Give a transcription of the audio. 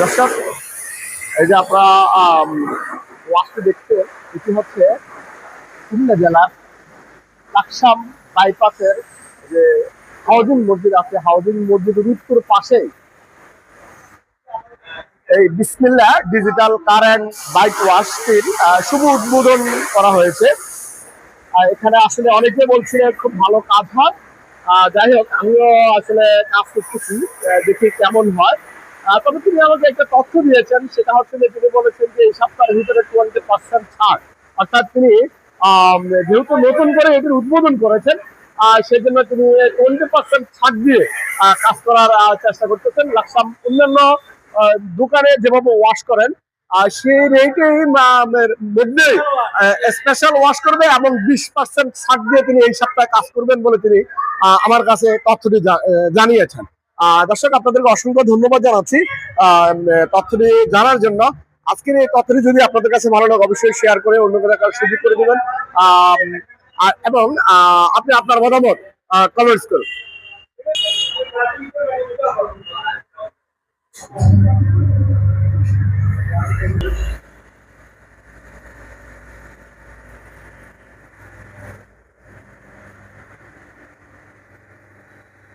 দর্শক, এই যে আপনারা ওয়াশটি দেখতে, এটি হচ্ছে কুমিল্লা জেলার লাকসাম বাইপাসের যে হাউজিং মসজিদ আছে, হাউজিং মসজিদের উত্তর পাশে এই বিসমিল্লাহ ডিজিটাল কারেন্ট বাইক ওয়াশটির শুভ উদ্বোধন করা হয়েছে। এখানে আসলে অনেকে বলছিলেন খুব ভালো কাজ হয়। যাই হোক, আমিও আসলে কাজ করতেছি, দেখি কেমন হয়। তবে তিনি আমাকে একটা তথ্য দিয়েছেন, সেটা হচ্ছে যে তিনি বলেছেন যে এই সপ্তাহের ভিতরে 20% ছাড়। অর্থাৎ তিনি যেহেতু নতুন করে এটির উদ্বোধন করেছেন, সেজন্য তিনি 20% ছাড় দিয়ে কাজ করার চেষ্টা করতেছেন। লাকসাম অন্যান্য দোকানে যেভাবে ওয়াশ করেন সেই রেটেই মধ্যে স্পেশাল ওয়াশ করবে এবং 20% ছাড় দিয়ে তিনি এই সপ্তাহে কাজ করবেন বলে তিনি আমার কাছে তথ্যটি জানিয়েছেন। দর্শক, আপনাদেরকে অসংখ্য ধন্যবাদ জানাচ্ছি তথ্যটি জানার জন্য। আজকের এই তথ্যটি যদি আপনাদের কাছে ভালো লাগে অবশ্যই শেয়ার করে অন্যকে দেখার সুযোগ করে দেবেন, এবং আপনি আপনার মতামত কমেন্টস করুন।